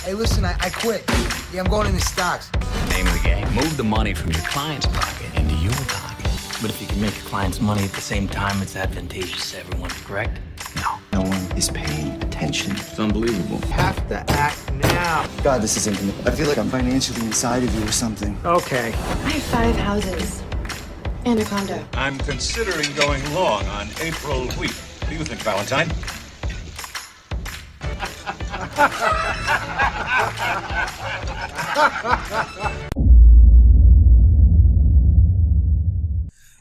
Hey, listen, I quit. Yeah, I'm going into stocks. Name of the game. Move the money from your client's pocket into your pocket. But if you can make your client's money at the same time, it's advantageous to everyone, correct? No. No one is paying attention. It's unbelievable. Have to act now. God, this is intimate. I feel like I'm financially inside of you or something. Okay. I have 5 houses and a condo. I'm considering going long on April wheat. What do you think, Valentine?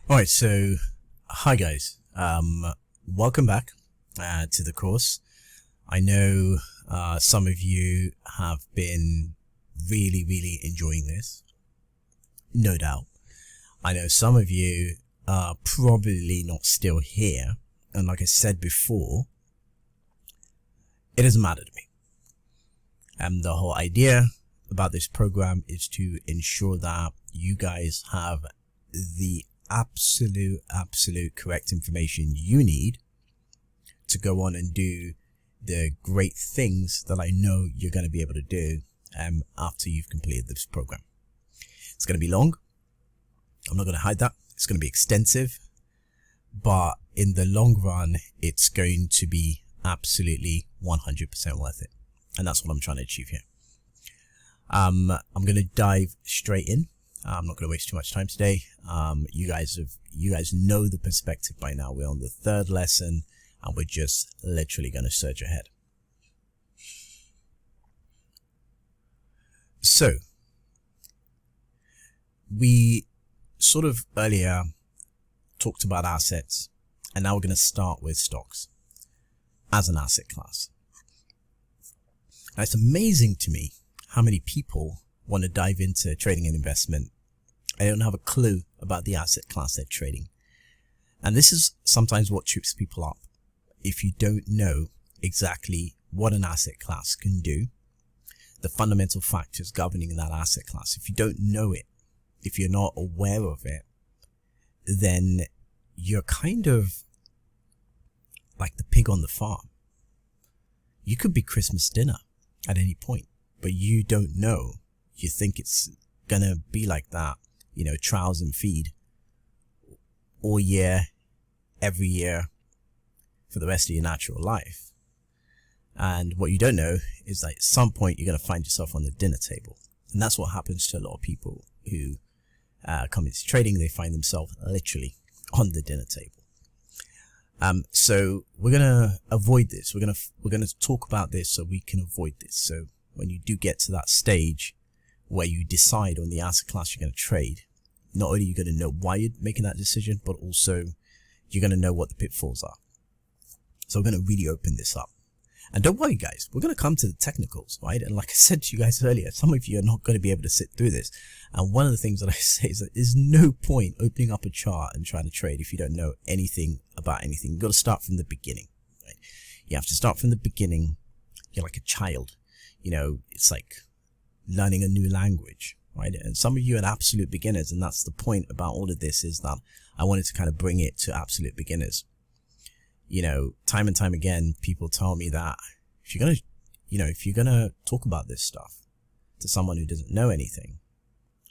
Alright, so hi guys, welcome back to the course. I know some of you have been really enjoying this, no doubt. I know some of you are probably not still here, and like I said before, it doesn't matter to me. The whole idea about this program is to ensure that you guys have the absolute correct information you need to go on and do the great things that I know you're going to be able to do after you've completed this program. It's going to be long. I'm not going to hide that. It's going to be extensive, but in the long run, it's going to be absolutely 100% worth it. And that's what I'm trying to achieve here. I'm going to dive straight in. I'm not going to waste too much time today. You guys know the perspective by now. We're on the 3rd lesson and we're just literally going to surge ahead. So we sort of earlier talked about assets, and now we're going to start with stocks as an asset class. Now, it's amazing to me how many people want to dive into trading and investment. I don't have a clue about the asset class they're trading. And this is sometimes what trips people up. If you don't know exactly what an asset class can do, the fundamental factors governing that asset class, if you don't know it, if you're not aware of it, then you're kind of like the pig on the farm. You could be Christmas dinner at any point, but you don't know. You think it's gonna be like that, you know, trials and feed all year, every year, for the rest of your natural life. And what you don't know is that at some point you're going to find yourself on the dinner table. And that's what happens to a lot of people who come into trading. They find themselves literally on the dinner table. So we're going to avoid this. We're going to talk about this so we can avoid this. So when you do get to that stage where you decide on the asset class you're going to trade, not only are you going to know why you're making that decision, but also you're going to know what the pitfalls are. So we're going to really open this up. And don't worry guys, we're going to come to the technicals, right? And like I said to you guys earlier, some of you are not going to be able to sit through this. And one of the things that I say is that there's no point opening up a chart and trying to trade if you don't know anything about anything. You've got to start from the beginning, right? You have to start from the beginning. You're like a child. You know, it's like learning a new language, right? And some of you are absolute beginners, and that's the point about all of this, is that I wanted to kind of bring it to absolute beginners. You know, time and time again, people tell me that if you're gonna talk about this stuff to someone who doesn't know anything,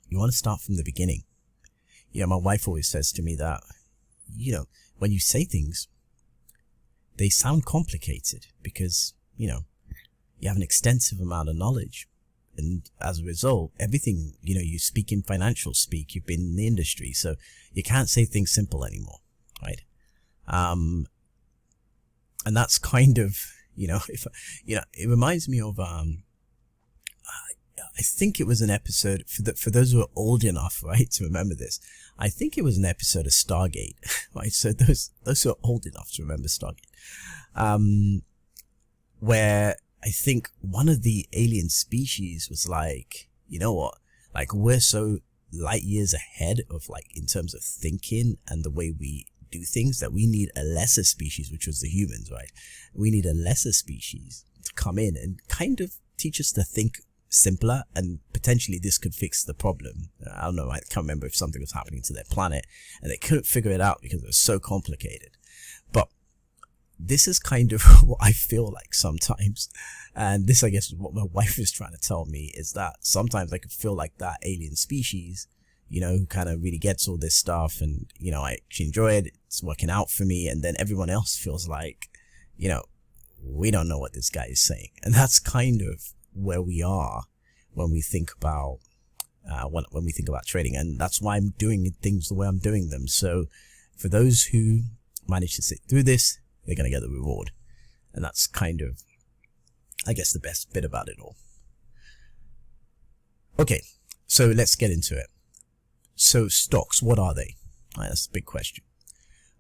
you want to start from the beginning. You know, my wife always says to me that, you know, when you say things, they sound complicated because, you know, you have an extensive amount of knowledge. And as a result, everything, you know, you speak in financial speak, you've been in the industry, so you can't say things simple anymore, right? And that's kind of, you know, it reminds me of, I think it was an episode, for those who are old enough, right, to remember this, I think it was an episode of Stargate, right? So those who are old enough to remember Stargate, where I think one of the alien species was like, you know what, like we're so light years ahead of, like, in terms of thinking and the way we do things, that we need a lesser species, which was the humans, right? We need a lesser species to come in and kind of teach us to think simpler, and potentially this could fix the problem. I don't know, I can't remember if something was happening to their planet and they couldn't figure it out because it was so complicated. But this is kind of what I feel like sometimes. And this, I guess, is what my wife is trying to tell me, is that sometimes I could feel like that alien species, you know, who kind of really gets all this stuff, and, you know, I actually enjoy it, it's working out for me, and then everyone else feels like, you know, we don't know what this guy is saying. And that's kind of where we are when we think about when we think about trading, and that's why I'm doing things the way I'm doing them. So for those who manage to sit through this, they're going to get the reward. And that's kind of, I guess, the best bit about it all. Okay, so let's get into it. So stocks, what are they? Right, that's a big question.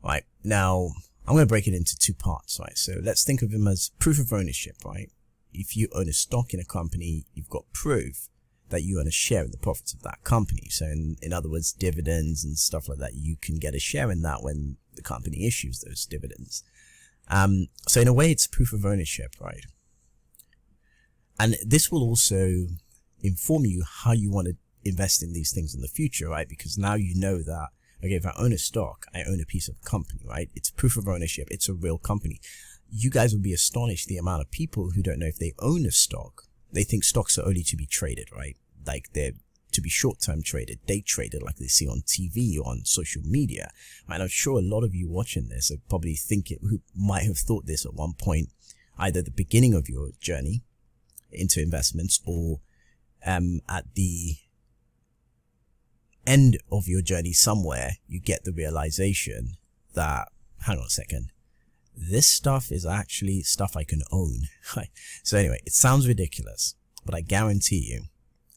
Right, now I'm going to break it into two parts. Right, so let's think of them as proof of ownership. Right, if you own a stock in a company, you've got proof that you own a share in the profits of that company. So in other words, dividends and stuff like that, you can get a share in that when the company issues those dividends. So in a way, it's proof of ownership, right? And this will also inform you how you want to invest in these things in the future, right? Because now you know that, okay, if I own a stock, I own a piece of company, right? It's proof of ownership. It's a real company. You guys will be astonished the amount of people who don't know if they own a stock. They think stocks are only to be traded, right? Like they're to be short-term traded, day traded, like they see on TV or on social media. And I'm sure a lot of you watching this are probably thinking, who might have thought this at one point, either at the beginning of your journey into investments or at the end of your journey somewhere, you get the realization that, hang on a second, this stuff is actually stuff I can own. So anyway, it sounds ridiculous, but I guarantee you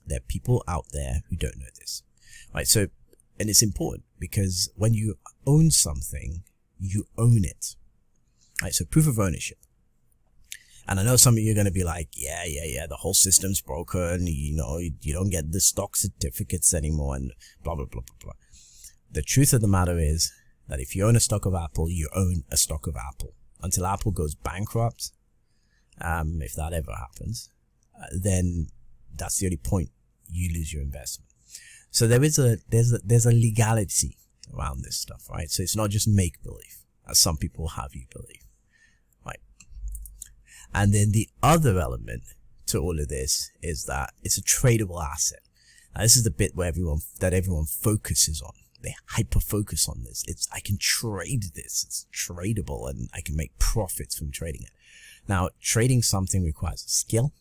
there are people out there who don't know this. Right, so, and it's important because when you own something, you own it. Right, so proof of ownership. And I know some of you are going to be like, yeah, the whole system's broken, you know, you don't get the stock certificates anymore and blah, blah, blah, blah, blah. The truth of the matter is that if you own a stock of Apple, you own a stock of Apple. Until Apple goes bankrupt, if that ever happens, then that's the only point you lose your investment. So there's a legality around this stuff, right? So it's not just make-believe, as some people have you believe. And then the other element to all of this is that it's a tradable asset. Now this is the bit where everyone focuses on. They hyper focus on this. I can trade this. It's tradable and I can make profits from trading it. Now, trading something requires skill.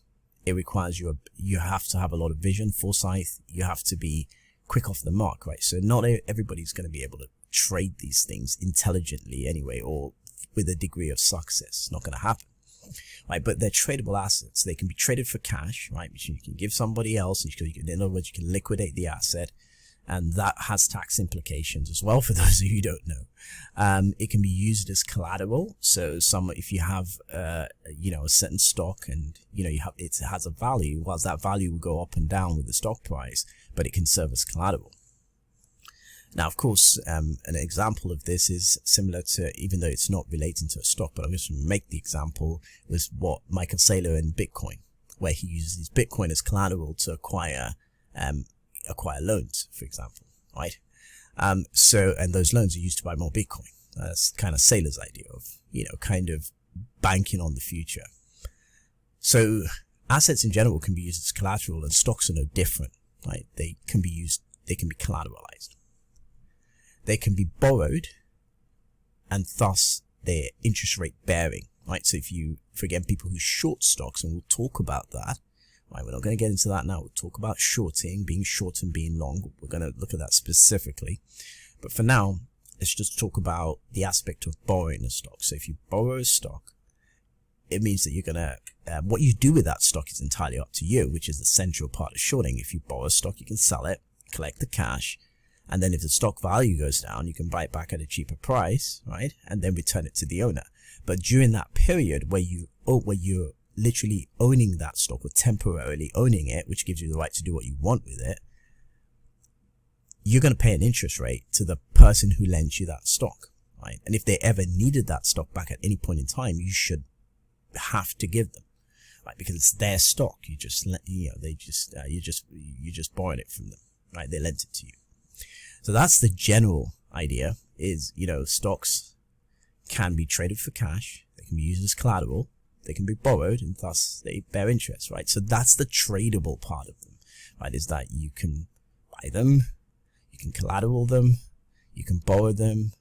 It requires you have to have a lot of vision, foresight. You have to be quick off the mark, right? So not everybody's going to be able to trade these things intelligently anyway, or with a degree of success. It's not going to happen. Right, but they're tradable assets. They can be traded for cash, right? Which you can give somebody else. In other words, you can liquidate the asset, and that has tax implications as well. For those of you who don't know, it can be used as collateral. So, if you have, you know, a certain stock, and you know it has a value, whilst that value will go up and down with the stock price, but it can serve as collateral. Now, of course, an example of this is similar to, even though it's not relating to a stock, but I'm just going to make the example, was what Michael Saylor in Bitcoin, where he uses his Bitcoin as collateral to acquire loans, for example, right? And those loans are used to buy more Bitcoin. That's kind of Saylor's idea of, you know, kind of banking on the future. So assets in general can be used as collateral, and stocks are no different, right? They can be collateralized. They can be borrowed, and thus they're interest rate bearing, right? So for again, people who short stocks, and we'll talk about that, right? We're not going to get into that now. We'll talk about shorting, being short and being long. We're going to look at that specifically. But for now, let's just talk about the aspect of borrowing a stock. So if you borrow a stock, it means that you're going to, what you do with that stock is entirely up to you, which is the central part of shorting. If you borrow a stock, you can sell it, collect the cash, and then if the stock value goes down, you can buy it back at a cheaper price, right? And then return it to the owner. But during that period where you're literally owning that stock, or temporarily owning it, which gives you the right to do what you want with it, you're going to pay an interest rate to the person who lends you that stock, right? And if they ever needed that stock back at any point in time, you should have to give them, right? Because it's their stock. You're just borrowing it from them, right? They lent it to you. So that's the general idea, is, you know, stocks can be traded for cash. can be used as collateral, they can be borrowed, and thus they bear interest, right? So that's the tradable part of them, right? Is that you can buy them, you can collateral them, you can borrow them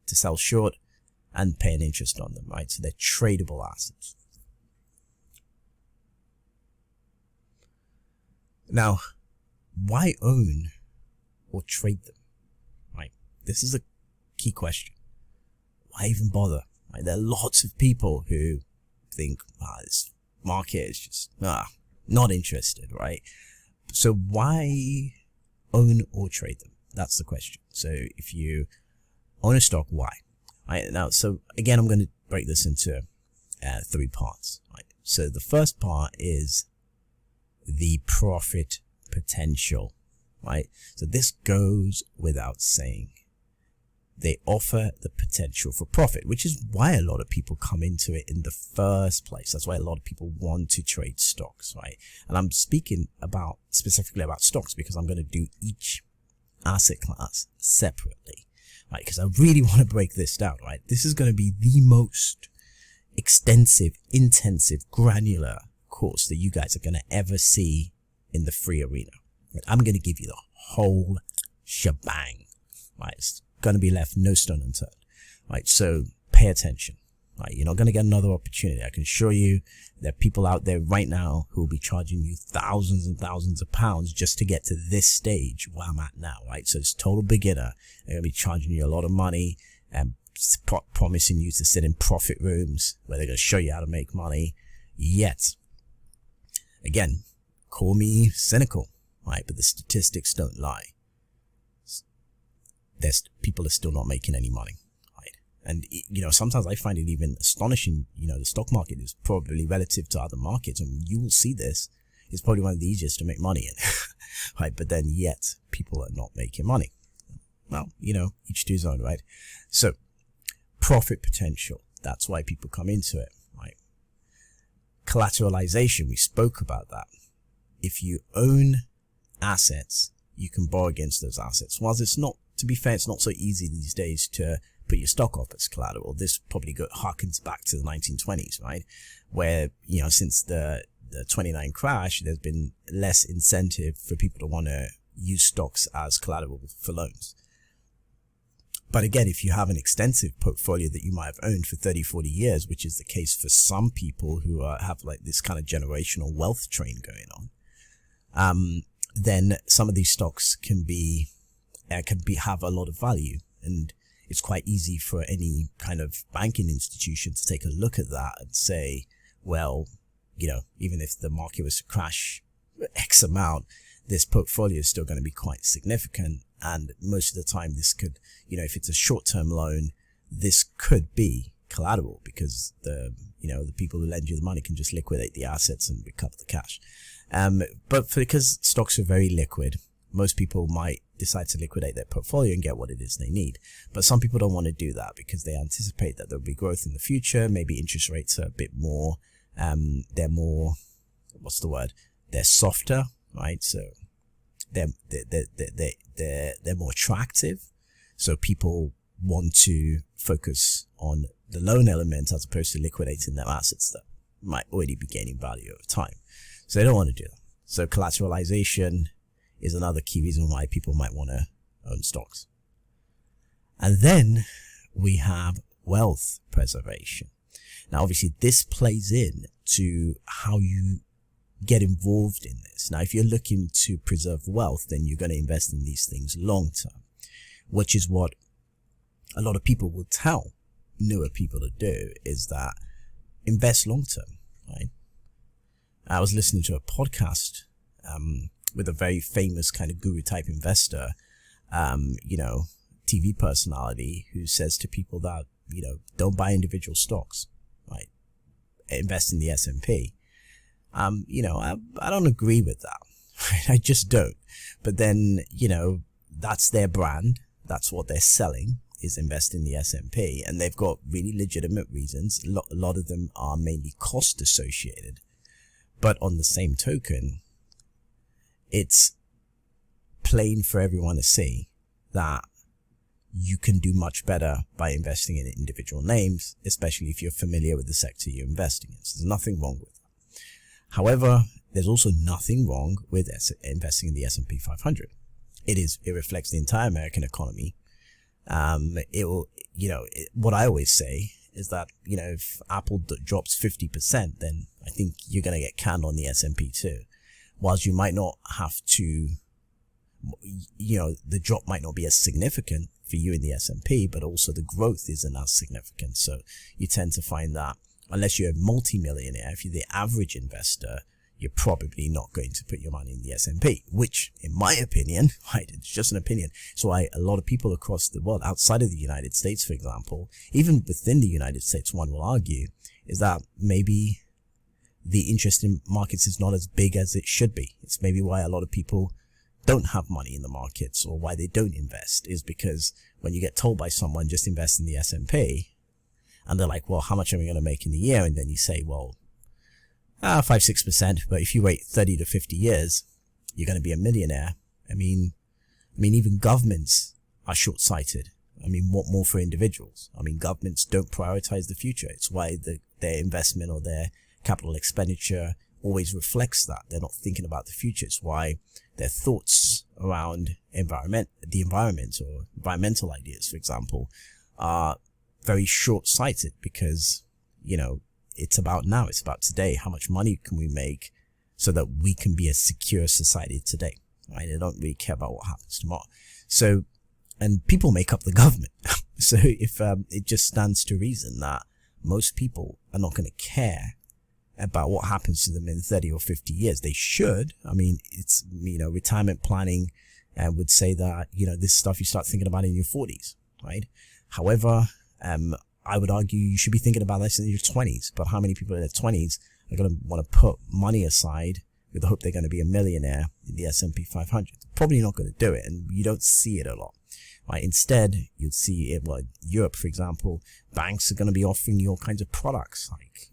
to sell short and pay an interest on them, right? So they're tradable assets. Now, why own or trade them, right? This is a key question. Why even bother? Right? There are lots of people who think, this market is just not interested, right? So why own or trade them? That's the question. So if you own a stock, why? Right? Now, so again, I'm going to break this into 3 parts. Right? So the first part is the profit potential, right? So this goes without saying. They offer the potential for profit, which is why a lot of people come into it in the first place. That's why a lot of people want to trade stocks, right? And I'm speaking specifically about stocks because I'm going to do each asset class separately, right? Because I really want to break this down, right? This is going to be the most extensive, intensive, granular course that you guys are going to ever see in the free arena. Right? I'm going to give you the whole shebang, right? It's going to be left no stone unturned, right? So pay attention, right? You're not going to get another opportunity. I can assure you there are people out there right now who will be charging you thousands and thousands of pounds just to get to this stage where I'm at now, right? So it's total beginner. They're going to be charging you a lot of money and promising you to sit in profit rooms where they're going to show you how to make money. Yet, again, call me cynical, right? But the statistics don't lie. People are still not making any money, right? And sometimes I find it even astonishing. The stock market is probably relative to other markets, and you will see this. It's probably one of the easiest to make money in, right? But then yet people are not making money. Well, each to his own, right? So profit potential. That's why people come into it, right? Collateralization. We spoke about that. If you own assets, you can borrow against those assets. Whilst to be fair, it's not so easy these days to put your stock off as collateral. This probably harkens back to the 1920s, right? Where, since the 29 crash, there's been less incentive for people to want to use stocks as collateral for loans. But again, if you have an extensive portfolio that you might have owned for 30, 40 years, which is the case for some people who have like this kind of generational wealth train going on, then some of these stocks can have a lot of value, and it's quite easy for any kind of banking institution to take a look at that and say, well, even if the market was to crash X amount, this portfolio is still going to be quite significant. And most of the time this could, if it's a short-term loan, this could be collateral because the people who lend you the money can just liquidate the assets and recover the cash. But because stocks are very liquid, most people might decide to liquidate their portfolio and get what it is they need. But some people don't want to do that because they anticipate that there'll be growth in the future. Maybe interest rates are a bit more, they're more, they're softer, right? So they're more attractive. So people want to focus on the loan element as opposed to liquidating their assets that might already be gaining value over time. So they don't want to do that. So collateralization is another key reason why people might want to own stocks. And then we have wealth preservation. Now, obviously, this plays in to how you get involved in this. Now, if you're looking to preserve wealth, then you're going to invest in these things long term, which is what a lot of people will tell newer people to do, is that invest long term, right? I was listening to a podcast with a very famous kind of guru type investor, TV personality, who says to people that, don't buy individual stocks, right? Invest in the S&P. I don't agree with that. Right? I just don't. But then, that's their brand. That's what they're selling, is invest in the S&P. And they've got really legitimate reasons. A lot of them are mainly cost associated. But on the same token, it's plain for everyone to see that you can do much better by investing in individual names, especially if you're familiar with the sector you're investing in. So there's nothing wrong with that. However, there's also nothing wrong with investing in the S&P 500. It reflects the entire American economy. What I always say is that, if Apple drops 50%, then I think you're going to get canned on the S&P too. Whilst you might not have to, the drop might not be as significant for you in the S&P, but also the growth isn't as significant. So you tend to find that unless you're a multi-millionaire, if you're the average investor, you're probably not going to put your money in the S&P, which, in my opinion, right, it's just an opinion. So a lot of people across the world, outside of the United States, for example, even within the United States, one will argue, is that maybe the interest in markets is not as big as it should be. It's maybe why a lot of people don't have money in the markets, or why they don't invest, is because when you get told by someone, just invest in the S&P, and they're like, well, how much are we going to make in a year? And then you say, well, 5-6%, but if you wait 30 to 50 years, you're going to be a millionaire. I mean, even governments are short-sighted. What more for individuals? Governments don't prioritize the future. It's why their investment or their capital expenditure always reflects that. They're not thinking about the future. It's why their thoughts around the environment or environmental ideas, for example, are very short-sighted, because, it's about now, it's about today. How much money can we make so that we can be a secure society today, right? They don't really care about what happens tomorrow. So, and people make up the government. So if it just stands to reason that most people are not going to care about what happens to them in 30 or 50 years. They should. It's, retirement planning would say that, this stuff you start thinking about in your 40s, right? However, I would argue you should be thinking about this in your 20s, but how many people in their 20s are going to want to put money aside with the hope they're going to be a millionaire in the S&P 500? Probably not going to do it, and you don't see it a lot, right? Instead, you'd see it, Europe, for example, banks are going to be offering you all kinds of products, like,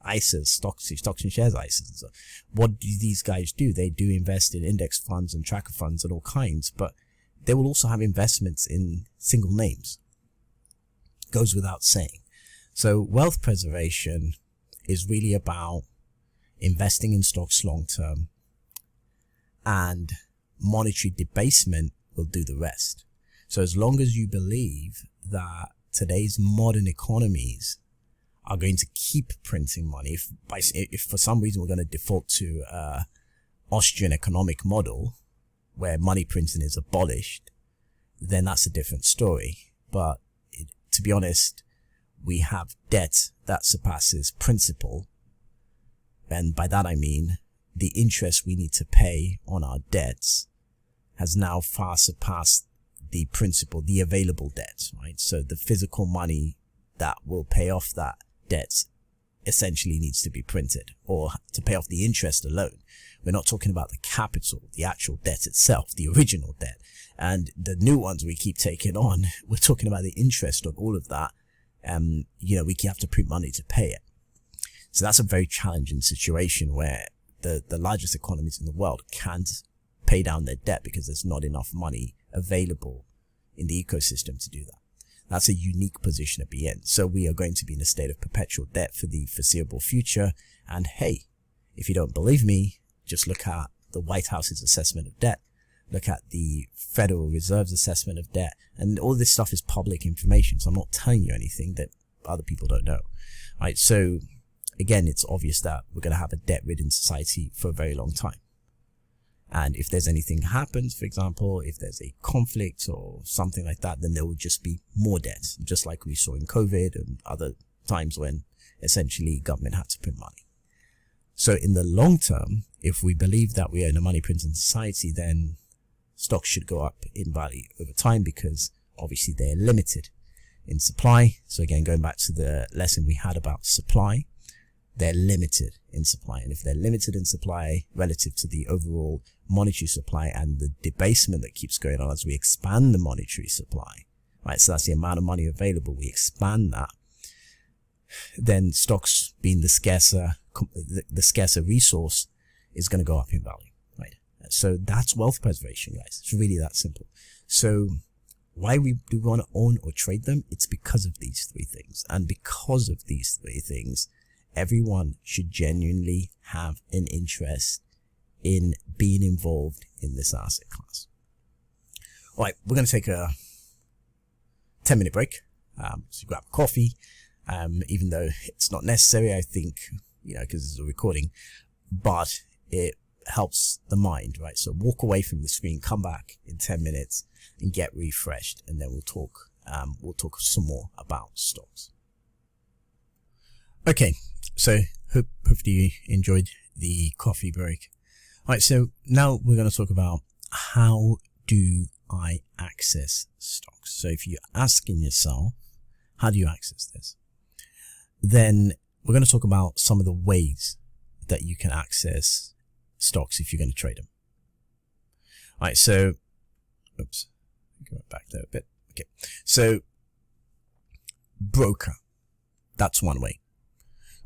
ISAs, stocks and shares ISAs. So what do these guys do? They do invest in index funds and tracker funds and all kinds, but they will also have investments in single names. Goes without saying. So wealth preservation is really about investing in stocks long term, and monetary debasement will do the rest. So as long as you believe that today's modern economies are going to keep printing money, if for some reason we're going to default to Austrian economic model where money printing is abolished, then that's a different story. But to be honest, we have debt that surpasses principal. And by that I mean the interest we need to pay on our debts has now far surpassed the principal, the available debt, right? So the physical money that will pay off that debt essentially needs to be printed, or to pay off the interest alone. We're not talking about the capital, the actual debt itself, the original debt. And the new ones we keep taking on, we're talking about the interest on all of that. We have to print money to pay it. So that's a very challenging situation where the largest economies in the world can't pay down their debt because there's not enough money available in the ecosystem to do that. That's a unique position to be in. So we are going to be in a state of perpetual debt for the foreseeable future. And hey, if you don't believe me, just look at the White House's assessment of debt. Look at the Federal Reserve's assessment of debt. And all this stuff is public information. So I'm not telling you anything that other people don't know. Right? So again, it's obvious that we're going to have a debt-ridden society for a very long time. And if there's anything happens, for example, if there's a conflict or something like that, then there will just be more debt, just like we saw in COVID and other times when essentially government had to print money. So in the long term, if we believe that we are in a money printing society, then stocks should go up in value over time because obviously they're limited in supply. So again, going back to the lesson we had about supply, they're limited in supply. And if they're limited in supply relative to the overall monetary supply and the debasement that keeps going on as we expand the monetary supply, right? So that's the amount of money available. We expand that. Then stocks, being the scarcer resource, is going to go up in value, right? So that's wealth preservation, guys. It's really that simple. So why we do want to own or trade them, it's because of these three things. And because of these three things, everyone should genuinely have an interest in being involved in this asset class. All right, we're going to take a 10-minute break. So grab a coffee, even though it's not necessary, I think, because it's a recording, but it helps the mind, right? So walk away from the screen, come back in 10 minutes and get refreshed, and then we'll talk some more about stocks. Okay, so hopefully you enjoyed the coffee break. All right, so now we're going to talk about how do I access stocks. So if you're asking yourself, how do you access this? Then we're going to talk about some of the ways that you can access stocks if you're going to trade them. All right, so, oops, go back there a bit. Okay, so broker, that's one way.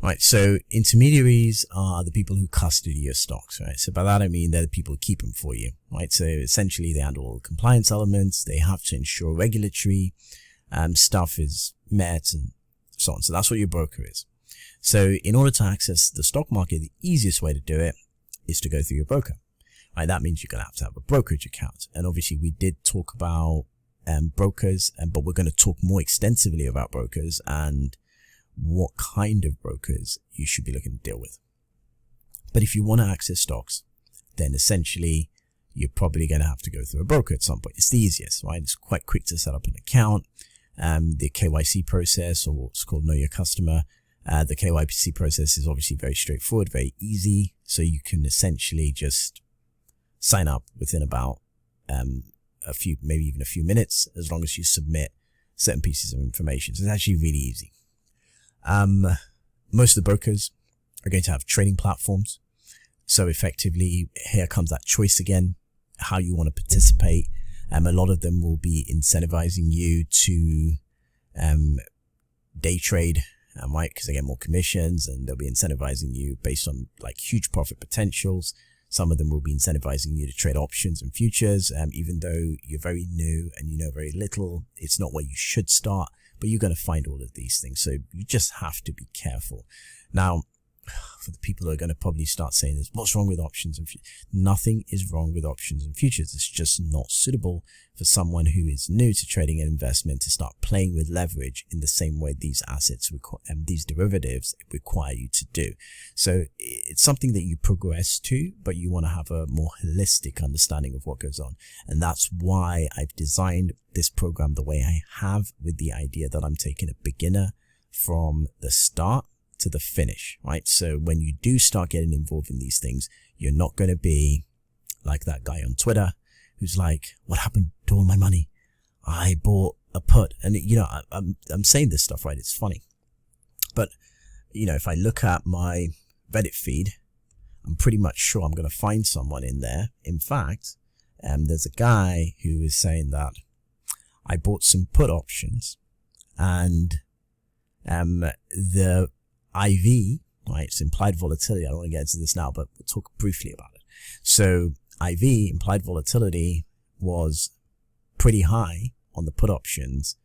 Right, so intermediaries are the people who custody your stocks, right? So by that I mean they're the people who keep them for you, right? So essentially they handle all the compliance elements, they have to ensure regulatory stuff is met and so on. So that's what your broker is. So in order to access the stock market, the easiest way to do it is to go through your broker, right? That means you're going to have a brokerage account. And obviously we did talk about brokers, but we're going to talk more extensively about brokers and what kind of brokers you should be looking to deal with. But if you want to access stocks, then essentially you're probably going to have to go through a broker at some point. It's the easiest, right? It's quite quick to set up an account. The KYC process, or what's called Know Your Customer, the KYC process is obviously very straightforward, very easy. So you can essentially just sign up within about maybe even a few minutes, as long as you submit certain pieces of information. So it's actually really easy. Most of the brokers are going to have trading platforms. So effectively, here comes that choice again, how you want to participate. A lot of them will be incentivizing you to day trade, right? Because they get more commissions, and they'll be incentivizing you based on like huge profit potentials. Some of them will be incentivizing you to trade options and futures. Even though you're very new and you know very little, it's not where you should start. But you're going to find all of these things. So you just have to be careful. Now, for the people who are going to probably start saying this, what's wrong with options and futures? Nothing is wrong with options and futures. It's just not suitable for someone who is new to trading and investment to start playing with leverage in the same way these assets and these derivatives require you to do. So it's something that you progress to, but you want to have a more holistic understanding of what goes on. And that's why I've designed this program the way I have, with the idea that I'm taking a beginner from the start to the finish, right? So when you do start getting involved in these things, you're not going to be like that guy on Twitter who's like, what happened to all my money? I bought a put. And I'm saying this stuff, right? It's funny. But, if I look at my Reddit feed, I'm pretty much sure I'm going to find someone in there. In fact, there's a guy who is saying that I bought some put options, and the IV, right, it's implied volatility. I don't want to get into this now, but we'll talk briefly about it. So IV, implied volatility, was pretty high on the put options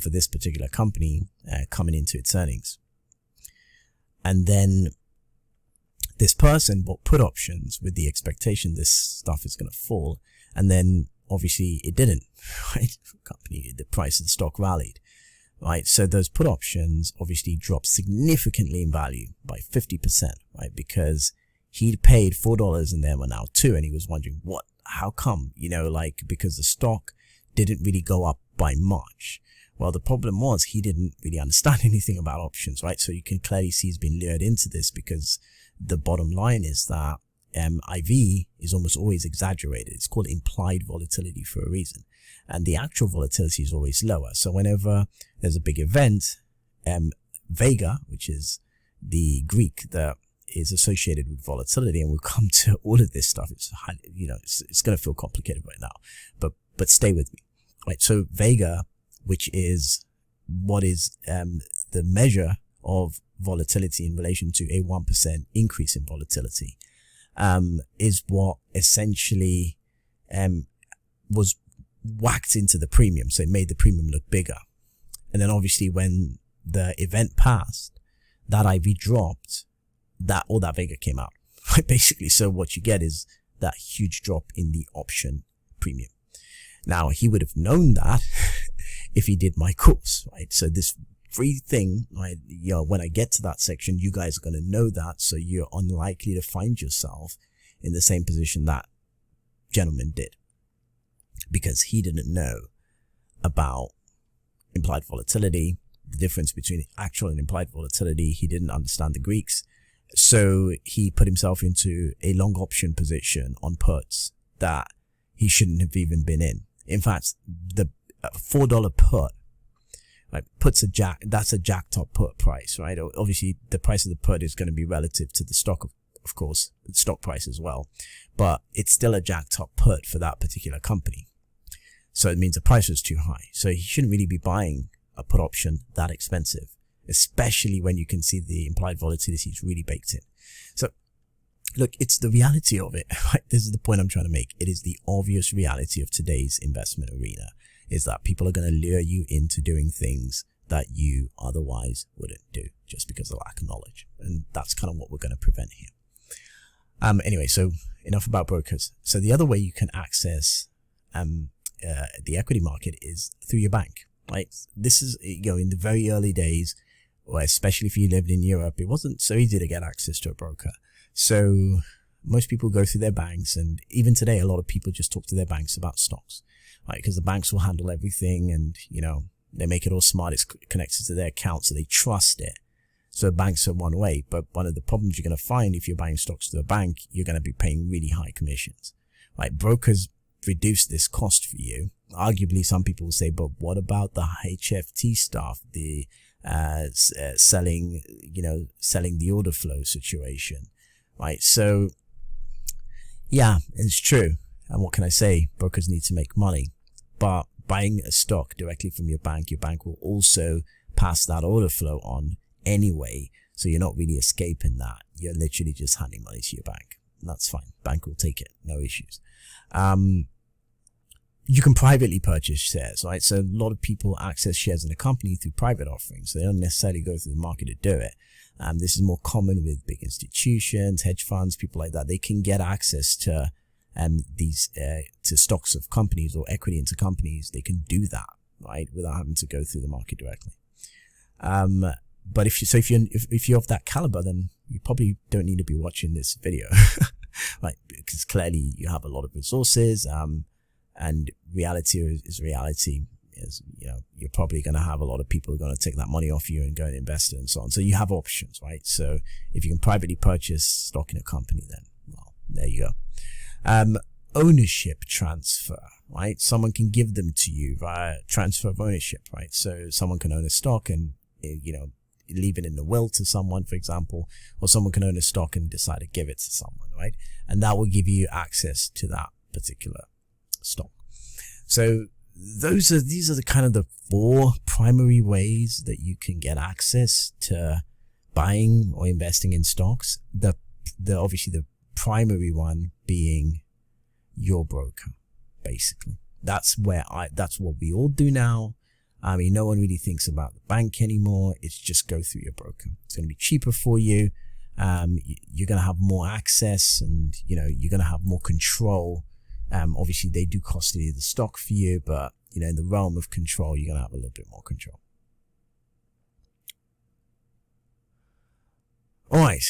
for this particular company coming into its earnings. And then this person bought put options with the expectation this stuff is going to fall. And then obviously it didn't, right? The price of the stock rallied. Right, so those put options obviously dropped significantly in value by 50%, right? Because he'd paid $4 and they were now $2, and he was wondering how come, because the stock didn't really go up by much. Well, the problem was he didn't really understand anything about options, right? So you can clearly see he's been lured into this, because the bottom line is that IV is almost always exaggerated. It's called implied volatility for a reason. And the actual volatility is always lower. So whenever there's a big event, Vega, which is the Greek that is associated with volatility, and we'll come to all of this stuff. It's going to feel complicated right now, but stay with me. Right. So Vega, which is what is the measure of volatility in relation to a 1% increase in volatility, is what essentially was whacked into the premium, so it made the premium look bigger. And then obviously when the event passed, that IV dropped, that all that Vega came out. Basically, so what you get is that huge drop in the option premium. Now, he would have known that if he did my course, right? So this free thing, right? You know, when I get to that section, you guys are going to know that, so you're unlikely to find yourself in the same position that gentleman did, because he didn't know about implied volatility, the difference between actual and implied volatility. He didn't understand the Greeks. So he put himself into a long option position on puts that he shouldn't have even been in. In fact, the $4 put, right, that's a jacked up put price, right? Obviously, the price of the put is going to be relative to the stock, of course, the stock price as well, but it's still a jacked up put for that particular company. So it means the price was too high. So he shouldn't really be buying a put option that expensive, especially when you can see the implied volatility is really baked in. So look, it's the reality of it, right? This is the point I'm trying to make. It is the obvious reality of today's investment arena, is that people are going to lure you into doing things that you otherwise wouldn't do just because of lack of knowledge. And that's kind of what we're going to prevent here. Anyway, so enough about brokers. So the other way you can access the equity market is through your bank, right? This is, you know, in the very early days, or especially if you lived in Europe, it wasn't so easy to get access to a broker. So most people go through their banks, and even today, a lot of people just talk to their banks about stocks, right? Because the banks will handle everything, and, you know, they make it all smart. It's connected to their account, so they trust it. So banks are one way, but one of the problems you're going to find if you're buying stocks to a bank, you're going to be paying really high commissions, right? Brokers reduce this cost for you. Arguably, some people will say, but what about the HFT stuff, the selling the order flow situation, right? So yeah, it's true. And what can I say? Brokers need to make money, but buying a stock directly from your bank will also pass that order flow on anyway. So you're not really escaping that. You're literally just handing money to your bank. And that's fine. Bank will take it. No issues. You can privately purchase shares, right? So a lot of people access shares in a company through private offerings. So they don't necessarily go through the market to do it. This is more common with big institutions, hedge funds, people like that. They can get access to to stocks of companies or equity into companies. They can do that, right, without having to go through the market directly. But if you're of that caliber, then you probably don't need to be watching this video, right? Because clearly you have a lot of resources, and reality is reality. Is, you know, you're probably going to have a lot of people who are going to take that money off you and go and invest it and so on. So you have options, right? So if you can privately purchase stock in a company, then, well, there you go. Ownership transfer, right? Someone can give them to you via transfer of ownership, right? So someone can own a stock and, you know, leave it in the will to someone, for example, or someone can own a stock and decide to give it to someone, right? And that will give you access to that particular stock. So these are the kind of the 4 primary ways that you can get access to buying or investing in stocks. The obviously the primary one being your broker, basically. That's what we all do now. I mean, no one really thinks about the bank anymore. It's just go through your broker. It's going to be cheaper for you. You're going to have more access, and, you know, you're going to have more control. Obviously they do custody the stock for you, but, you know, in the realm of control, you're going to have a little bit more control. All right.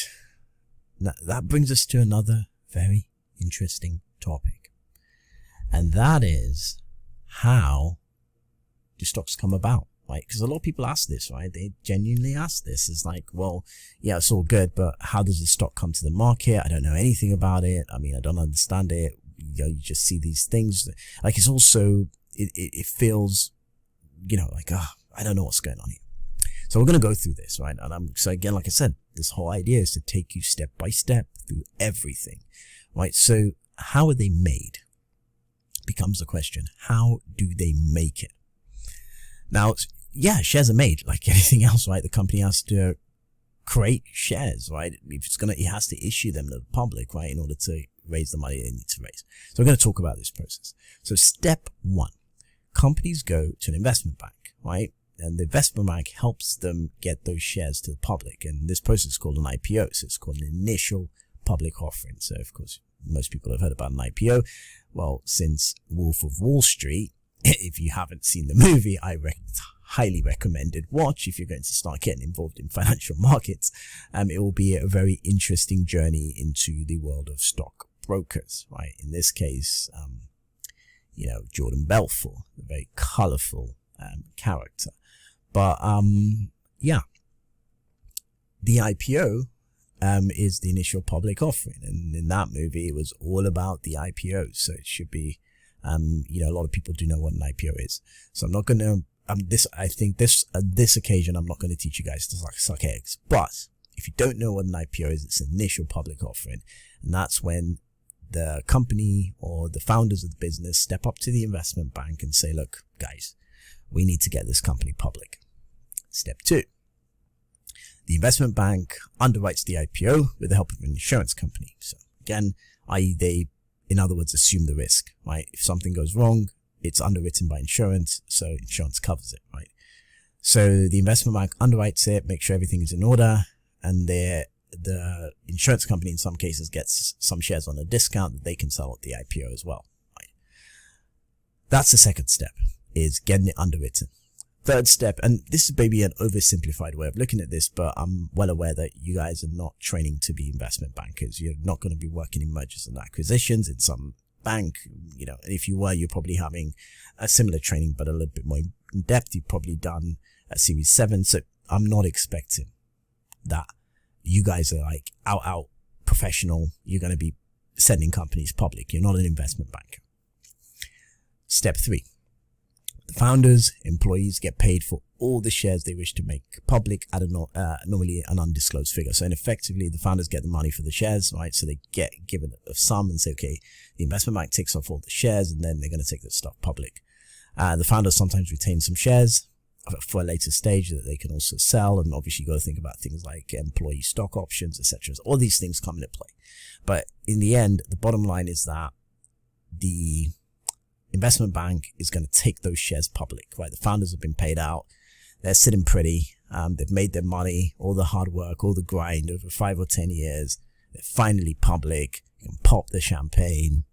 Now, that brings us to another very interesting topic. And that is, how do stocks come about, right? Because a lot of people ask this, right? They genuinely ask this. It's like, well, yeah, it's all good, but how does the stock come to the market? I don't know anything about it. I mean, I don't understand it. You know, you just see these things. Like, it's also, it feels, you know, like, I don't know what's going on here. So we're going to go through this, right? And so again, like I said, this whole idea is to take you step by step through everything, right? So how are they made? Becomes the question. How do they make it? Now, yeah, shares are made like anything else, right? The company has to create shares, right? If it's it has to issue them to the public, right? In order to raise the money they need to raise. So we're going to talk about this process. So step 1, companies go to an investment bank, right? And the investment bank helps them get those shares to the public. And this process is called an IPO. So it's called an initial public offering. So of course, most people have heard about an IPO. Well, since Wolf of Wall Street, if you haven't seen the movie, I highly recommended watch if you're going to start getting involved in financial markets. It will be a very interesting journey into the world of stock brokers, right? In this case, Jordan Belfort, a very colorful character. But yeah, the IPO is the initial public offering, and in that movie it was all about the IPO. So it should be, a lot of people do know what an IPO is. So I'm not going to this occasion I'm not going to teach you guys to suck eggs. But if you don't know what an IPO is, it's an initial public offering, and that's when the company or the founders of the business step up to the investment bank and say, look, guys, we need to get this company public. Step 2. The investment bank underwrites the IPO with the help of an insurance company. So again, i.e. they, in other words, assume the risk, right? If something goes wrong, it's underwritten by insurance, so insurance covers it, right? So the investment bank underwrites it, makes sure everything is in order, and the insurance company in some cases gets some shares on a discount that they can sell at the IPO as well, right? That's the second step, is getting it underwritten. Third step, and this is maybe an oversimplified way of looking at this, but I'm well aware that you guys are not training to be investment bankers. You're not going to be working in mergers and acquisitions in some bank, and if you were, you're probably having a similar training, but a little bit more in depth. You've probably done a Series 7, so I'm not expecting that you guys are like out professional. You're going to be sending companies public. You're not an investment banker. Step 3. The founders, employees get paid for all the shares they wish to make public at normally an undisclosed figure. So effectively, the founders get the money for the shares, right? So they get given a sum and say, okay, the investment bank takes off all the shares and then they're going to take the stuff public. The founders sometimes retain some shares for a later stage that they can also sell. And obviously, you got to think about things like employee stock options, etc. So all these things come into play. But in the end, the bottom line is that the investment bank is going to take those shares public, right? The founders have been paid out. They're sitting pretty. They've made their money, all the hard work, all the grind over 5 or 10 years. They're finally public. You can pop the champagne.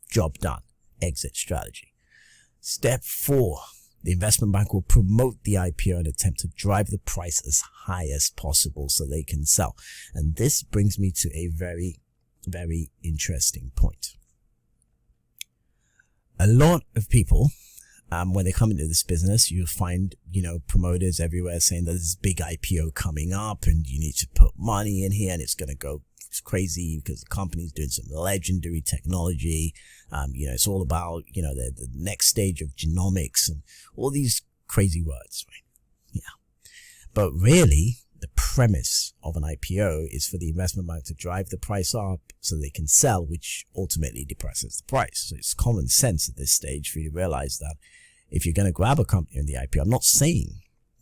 Job done. Exit strategy. Step 4. The investment bank will promote the IPO and attempt to drive the price as high as possible so they can sell. And this brings me to a very, very interesting point. A lot of people, when they come into this business, you'll find, promoters everywhere saying that there's this big IPO coming up and you need to put money in here and it's going to go crazy because the company's doing some legendary technology. It's all about, the next stage of genomics and all these crazy words, right? Yeah. But really, the premise of an IPO is for the investment bank to drive the price up so they can sell, which ultimately depresses the price. So it's common sense at this stage for you to realize that if you're going to grab a company in the IPO, I'm not saying,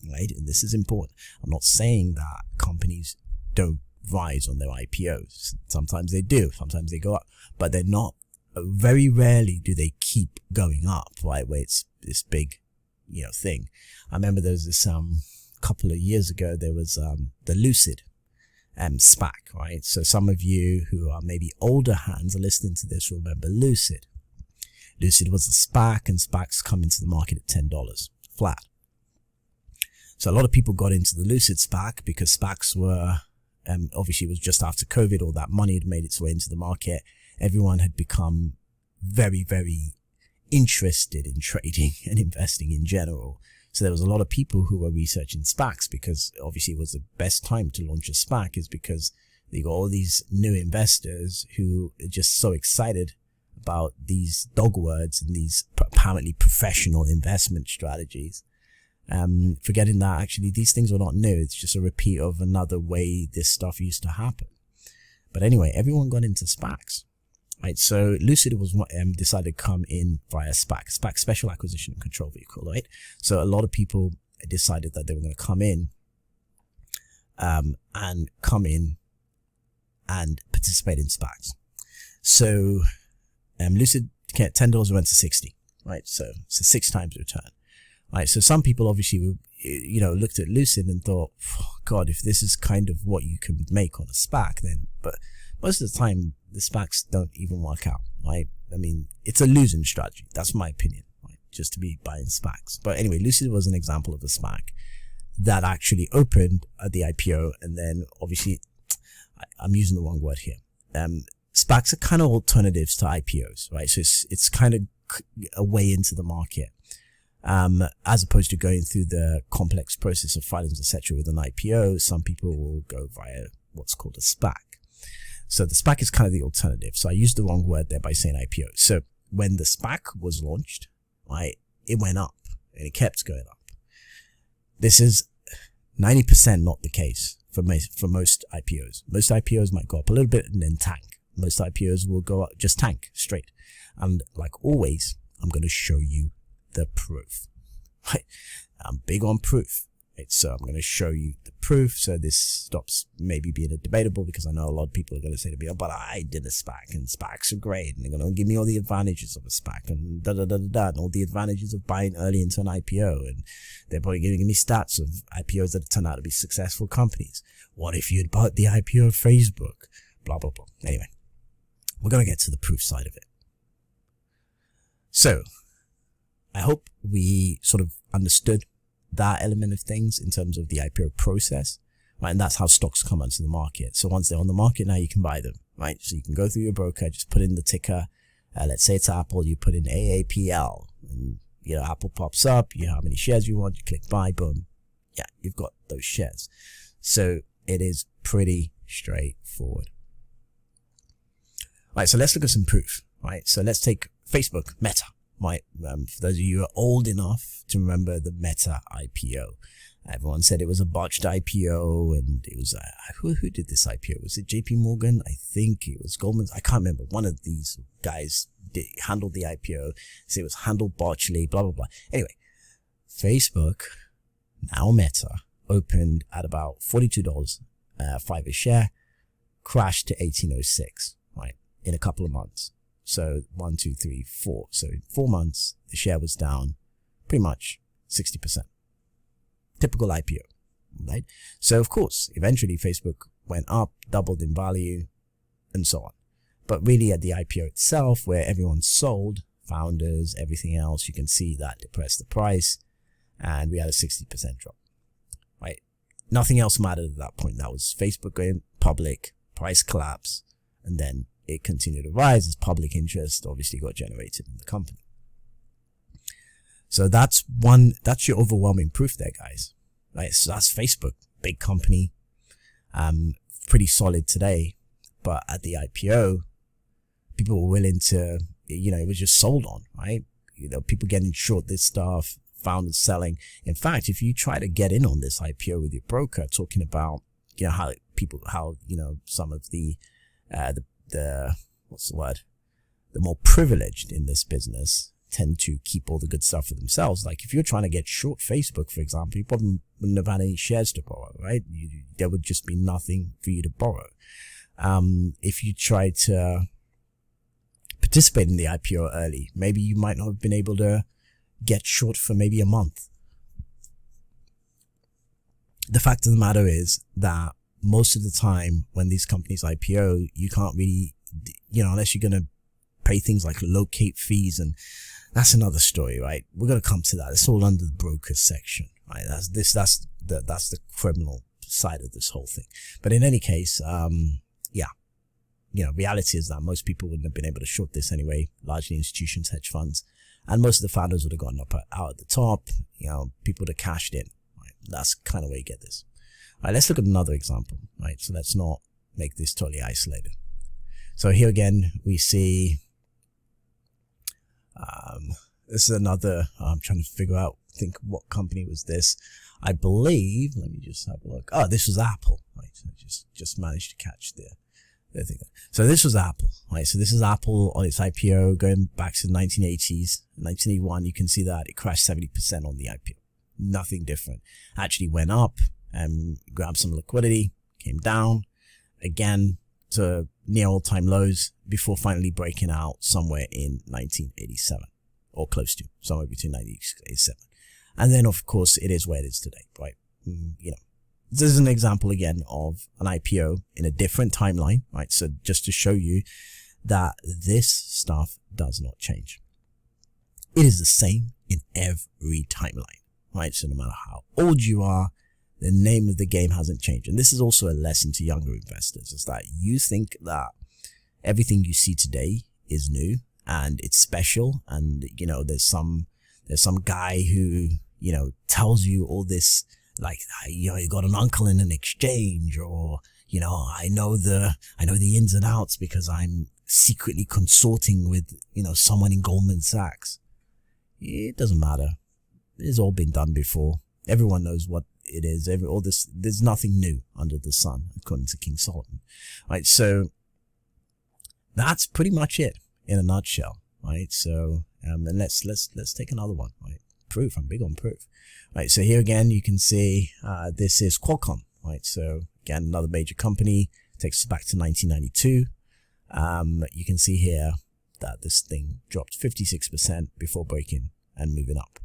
right, and this is important, I'm not saying that companies don't rise on their IPOs. Sometimes they do, sometimes they go up, but they're not, very rarely do they keep going up, right, where it's this big, thing. I remember there was this, couple of years ago, there was the Lucid SPAC, right? So some of you who are maybe older hands are listening to this will remember Lucid. Lucid was a SPAC, and SPACs come into the market at $10 flat. So a lot of people got into the Lucid SPAC because SPACs were, obviously it was just after COVID, all that money had made its way into the market. Everyone had become very, very interested in trading and investing in general. So there was a lot of people who were researching SPACs because obviously it was the best time to launch a SPAC, is because you got all these new investors who are just so excited about these dog words and these apparently professional investment strategies. Forgetting that actually these things were not new. It's just a repeat of another way this stuff used to happen. But anyway, everyone got into SPACs. Right, so Lucid was decided to come in via SPAC, Special Acquisition and Control Vehicle, right? So a lot of people decided that they were going to come in, and participate in SPACs. So Lucid $10 went to 60, right? So it's a 6 times return, right? So some people obviously, looked at Lucid and thought, oh, God, if this is kind of what you can make on a SPAC, then, but most of the time, the SPACs don't even work out, right? I mean, it's a losing strategy. That's my opinion, right? Just to be buying SPACs. But anyway, Lucid was an example of a SPAC that actually opened at the IPO, and then obviously, I'm using the wrong word here. SPACs are kind of alternatives to IPOs, right? So it's kind of a way into the market, as opposed to going through the complex process of filings, etc. with an IPO. Some people will go via what's called a SPAC. So the SPAC is kind of the alternative. So I used the wrong word there by saying IPO. So when the SPAC was launched, right, it went up and it kept going up. This is 90% not the case for most IPOs. Most IPOs might go up a little bit and then tank. Most IPOs will go up, just tank straight. And like always, I'm going to show you the proof. Right? I'm big on proof. Right? So I'm going to show you the proof. So this stops maybe being a debatable, because I know a lot of people are going to say to me, oh, but I did a SPAC and SPACs are great. And they're going to give me all the advantages of a SPAC and and all the advantages of buying early into an IPO. And they're probably giving me stats of IPOs that turn out to be successful companies. What if you'd bought the IPO of Facebook? Blah, blah, blah. Anyway, we're going to get to the proof side of it. So I hope we sort of understood that element of things in terms of the IPO process, right? And that's how stocks come onto the market. So once they're on the market, now you can buy them, right? So you can go through your broker, just put in the ticker. Let's say it's Apple, you put in AAPL, and Apple pops up. You know how many shares you want. You click buy, boom. Yeah, you've got those shares. So it is pretty straightforward. Right, so let's look at some proof, right? So let's take Facebook, Meta, right? For those of you who are old enough to remember the Meta IPO. Everyone said it was a botched IPO, and it was, who did this IPO? Was it JP Morgan? I think it was Goldman. I can't remember. One of these guys handled the IPO. So it was handled botchly, blah, blah, blah. Anyway, Facebook, now Meta, opened at about $42, 5 a share, crashed to 1806, right? In a couple of months. So 1, 2, 3, 4. So in 4 months, the share was down pretty much 60%. Typical IPO, right? So of course, eventually Facebook went up, doubled in value, and so on. But really at the IPO itself, where everyone sold, founders, everything else, you can see that depressed the price, and we had a 60% drop, right? Nothing else mattered at that point. That was Facebook going public, price collapse, and then it continued to rise as public interest obviously got generated in the company. So that's your overwhelming proof there, guys. Right? So that's Facebook, big company, pretty solid today. But at the IPO, people were willing to, it was just sold on, right? People getting short this stuff, founders selling. In fact, if you try to get in on this IPO with your broker, talking about, how some of the what's the word? The more privileged in this business tend to keep all the good stuff for themselves. Like if you're trying to get short Facebook, for example, you probably wouldn't have had any shares to borrow, right? There would just be nothing for you to borrow. If you try to participate in the IPO early, maybe you might not have been able to get short for maybe a month. The fact of the matter is that most of the time when these companies IPO, you can't really, unless you're going to pay things like locate fees, and that's another story, right? We're going to come to that. It's all under the brokers section, right? That's the criminal side of this whole thing. But in any case, reality is that most people wouldn't have been able to short this anyway, largely institutions, hedge funds, and most of the founders would have gotten out at the top, people would have cashed in, right? That's kind of where you get this. All right, let's look at another example, right? So let's not make this totally isolated. So here again, we see, this is another, I'm trying to think what company was this. I believe, let me just have a look. Oh, this was Apple, right? So I just managed to catch the thing. So this was Apple, right? So this is Apple on its IPO going back to the 1980s. 1981, you can see that it crashed 70% on the IPO. Nothing different. Actually went up and grabbed some liquidity, came down again to near all-time lows before finally breaking out somewhere in 1987 or close to, somewhere between 96 and 87. And then, of course, it is where it is today, right? You know, this is an example again of an IPO in a different timeline, right? So just to show you that this stuff does not change. It is the same in every timeline, right? So no matter how old you are, the name of the game hasn't changed. And this is also a lesson to younger investors, is that you think that everything you see today is new and it's special. And, you know, there's some guy who, you know, tells you all this, like, you know, you got an uncle in an exchange, or, you know, I know the ins and outs because I'm secretly consorting with, you know, someone in Goldman Sachs. It doesn't matter. It's all been done before. Everyone knows what it is. All this, there's nothing new under the sun, according to King Solomon. Right. So that's pretty much it in a nutshell. Right. So, and let's take another one. Right. Proof. I'm big on proof. Right. So here again, you can see, this is Qualcomm. Right. So again, another major company, takes us back to 1992. You can see here that this thing dropped 56% before breaking and moving up.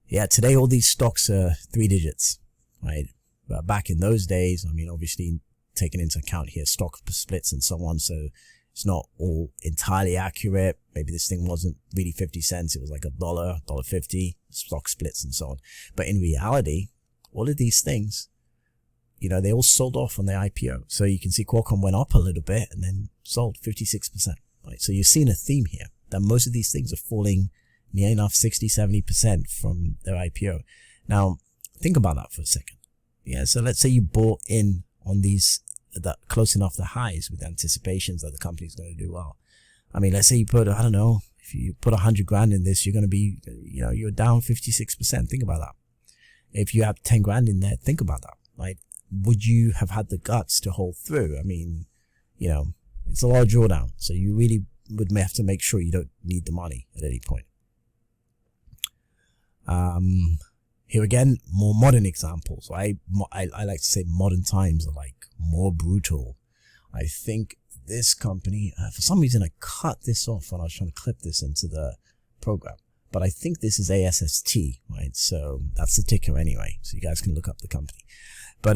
Yeah, today all these stocks are 3 digits, right? But back in those days, I mean, obviously taking into account here stock splits and so on, so it's not all entirely accurate. Maybe this thing wasn't really 50 cents, it was like $1, $1.50, stock splits and so on. But in reality, all of these things, you know, they all sold off on their IPO. So you can see Qualcomm went up a little bit and then sold 56%, right? So you're seeing a theme here that most of these things are falling near enough 60-70% from their IPO. Now, think about that for a second. Yeah, so let's say you bought in on these that close enough to highs with anticipations that the company's going to do well. I mean, let's say you put, I don't know, if you put 100 grand in this, you're going to be, you know, you're down 56%. Think about that. If you have 10 grand in there, think about that, right? Would you have had the guts to hold through? I mean, you know, it's a lot of drawdown, so you really would have to make sure you don't need the money at any point. Here again, more modern examples. I like to say modern times are like more brutal. I think this company, for some reason I cut this off when I was trying to clip this into the program, but I think this is ASST, right? So that's the ticker anyway, so you guys can look up the company. But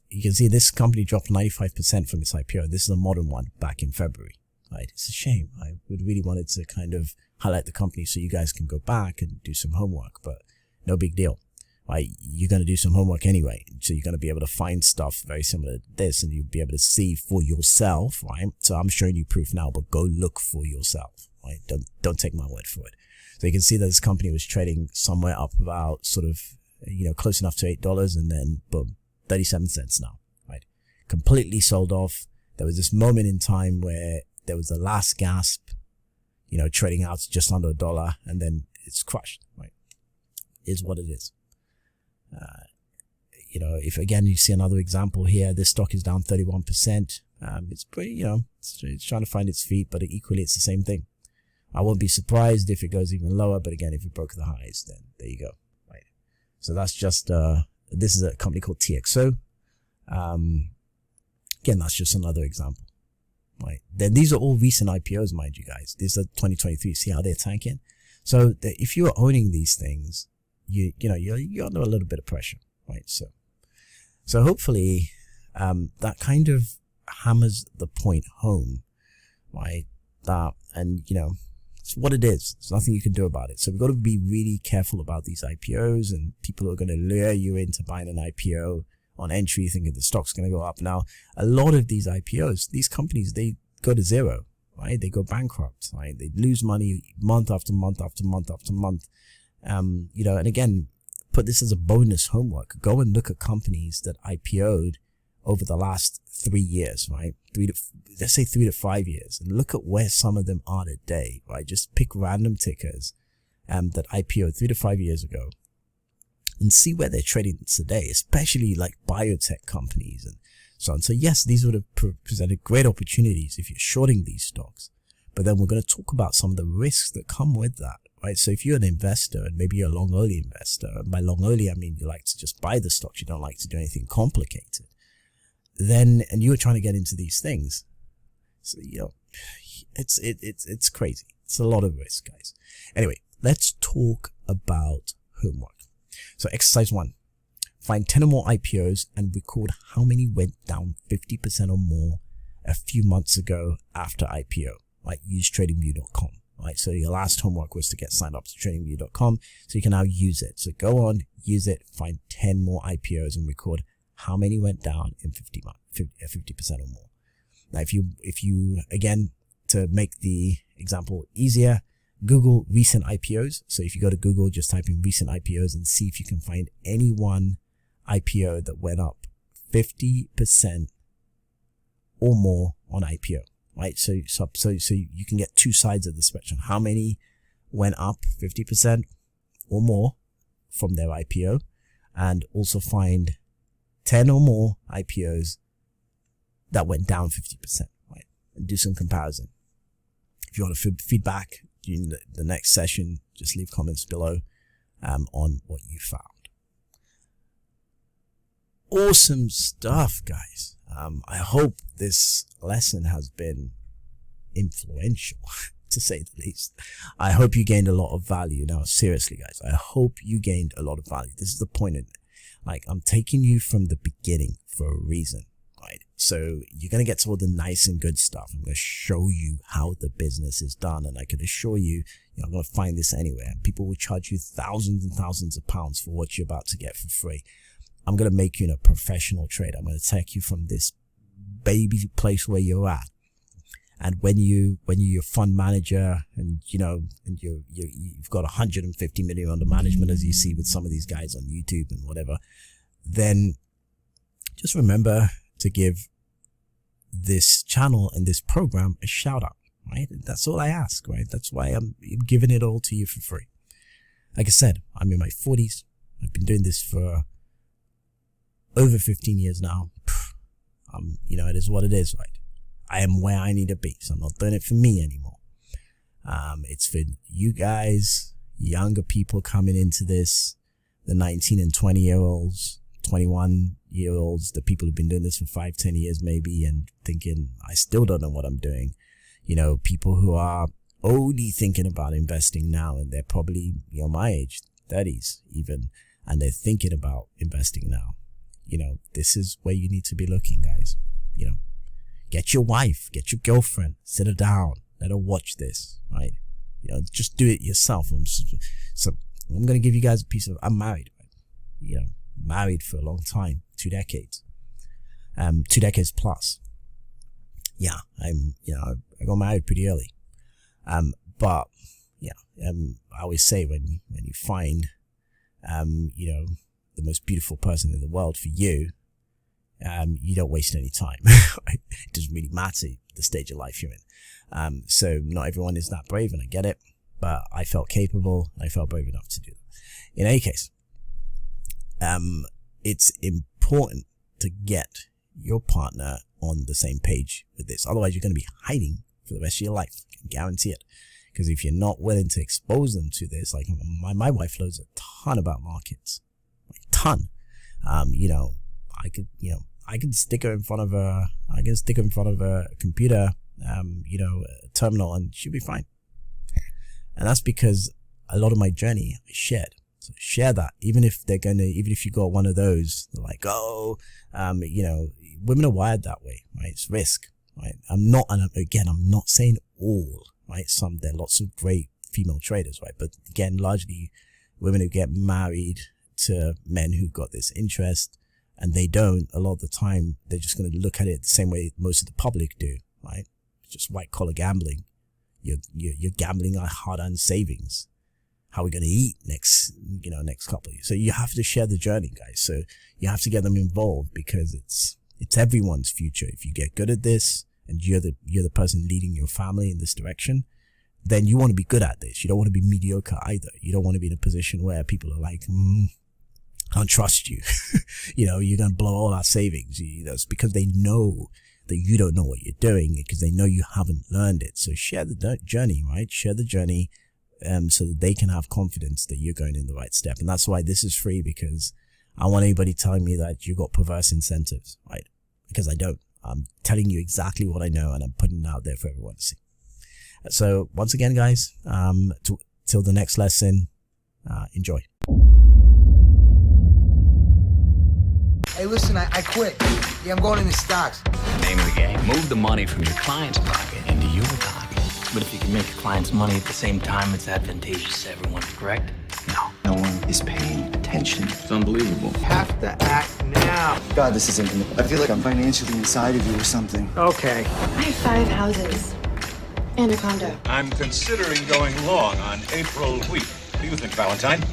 you can see this company dropped 95% from its IPO. This is a modern one back in February, right? It's a shame. I would really wanted to kind of highlight the company so you guys can go back and do some homework, but no big deal, right? You're going to do some homework anyway, so you're going to be able to find stuff very similar to this, and you'll be able to see for yourself, right? So I'm showing you proof now, but go look for yourself, right? Don't take my word for it. So you can see that this company was trading somewhere up about sort of, you know, close enough to $8, and then boom, 37 cents now, right? Completely sold off. There was this moment in time where there was the last gasp, you know, trading out just under $1, and then it's crushed, right? Is what it is. You know, if again you see another example here, this stock is down 31%. It's pretty, you know, it's trying to find its feet, but equally it's the same thing. I won't be surprised if it goes even lower, but again, if it broke the highs, then there you go, right? So that's just this is a company called TXO. Again, that's just another example, right? Then these are all recent IPOs, mind you guys. These are 2023. See how they're tanking? So if you're owning these things, you know, you're under a little bit of pressure, right? So hopefully, that kind of hammers the point home, right? That, and you know, it's what it is. There's nothing you can do about it. So we've got to be really careful about these IPOs and people who are going to lure you into buying an IPO on entry, thinking the stock's going to go up. Now, a lot of these IPOs, these companies, they go to zero, right? They go bankrupt, right? They lose money month after month after month after month. You know, and again, put this as a bonus homework. Go and look at companies that IPO'd over the last 3 years, right? Let's say 3 to 5 years, and look at where some of them are today, right? Just pick random tickers, that IPO'd 3 to 5 years ago, and see where they're trading today, especially like biotech companies and so on. So yes, these would have presented great opportunities if you're shorting these stocks, but then we're going to talk about some of the risks that come with that. Right, so if you're an investor, and maybe you're a long only investor, and by long only I mean you like to just buy the stocks, you don't like to do anything complicated, then, and you're trying to get into these things, so you know, it's crazy. It's a lot of risk, guys. Anyway, let's talk about homework. So exercise 1. Find 10 or more IPOs and record how many went down 50% or more a few months ago after IPO. Right? Use tradingview.com. Right? So your last homework was to get signed up to tradingview.com. So you can now use it. So go on, use it, find 10 more IPOs and record how many went down in 50% or more. Now, if you, again, to make the example easier, Google recent IPOs. So if you go to Google, just type in recent IPOs and see if you can find any one IPO that went up 50% or more on IPO, right? So you can get two sides of the spectrum. How many went up 50% or more from their IPO, and also find 10 or more IPOs that went down 50%, right? And do some comparison. If you want feedback during the next session, just leave comments below on what you found. Awesome stuff, guys. I hope this lesson has been influential, to say the least. I hope you gained a lot of value. Now, seriously, guys, I hope you gained a lot of value. This is the point in it. Like, I'm taking you from the beginning for a reason, right? So you're going to get to all the nice and good stuff. I'm going to show you how the business is done. And I can assure you, I'm going to find this anywhere. People will charge you thousands and thousands of pounds for what you're about to get for free. I'm going to make you a professional trader. I'm going to take you from this baby place where you're at. And when you're your fund manager and, and you've got 150 million under management, as you see with some of these guys on YouTube and whatever, then just remember to give this channel and this program a shout out, right? That's all I ask, right? That's why I'm giving it all to you for free. Like I said, I'm in my 40s. I've been doing this for over 15 years now. It is what it is, right? I am where I need to be, so I'm not doing it for me anymore. It's for you guys, younger people coming into this, the 19 and 20-year-olds, 21-year-olds, the people who've been doing this for 5-10 years maybe and thinking, I still don't know what I'm doing. People who are only thinking about investing now, and they're probably, my age, 30s even, and they're thinking about investing now. This is where you need to be looking, guys. Get your wife, get your girlfriend, sit her down, let her watch this, right? Just do it yourself. I'm going to give you guys a piece of, I'm married, right? Married for a long time, 2 decades, 2 decades plus. Yeah, I got married pretty early. But yeah, I always say when you find, the most beautiful person in the world for you, you don't waste any time. It doesn't really matter the stage of life you're in. So not everyone is that brave, and I get it, but I felt capable. I felt brave enough to do that. In any case, it's important to get your partner on the same page with this. Otherwise, you're going to be hiding for the rest of your life. I can guarantee it. Because if you're not willing to expose them to this, like my wife knows a ton about markets, like ton. I can stick her in front of a computer, a terminal, and she'll be fine. And that's because a lot of my journey I shared. So share that, even if you got one of those, they're like, women are wired that way, right? It's risk, right? I'm not saying all, right? There are lots of great female traders, right? But again, largely women who get married to men who've got this interest, and they don't, a lot of the time, they're just going to look at it the same way most of the public do, right? It's just white collar gambling. You're gambling on hard-earned savings. How are we going to eat next couple of years? So you have to share the journey, guys. So you have to get them involved, because it's everyone's future. If you get good at this and you're the person leading your family in this direction, then you want to be good at this. You don't want to be mediocre either. You don't want to be in a position where people are like, I don't trust you. You're going to blow all our savings. It's because they know that you don't know what you're doing, because they know you haven't learned it. So share the journey, right? Share the journey, so that they can have confidence that you're going in the right step. And that's why this is free, because I want anybody telling me that you got perverse incentives, right? Because I don't. I'm telling you exactly what I know, and I'm putting it out there for everyone to see. So once again, guys, till the next lesson, enjoy. Hey, listen, I quit. Yeah, I'm going into stocks. Name of the game. Move the money from your client's pocket into your pocket. But if you can make a client's money at the same time, it's advantageous to everyone, correct? No. No one is paying attention. It's unbelievable. Have to act now. God, this is intimate. I feel like I'm financially inside of you or something. Okay. I have 5 houses and a condo. I'm considering going long on April wheat. What do you think, Valentine?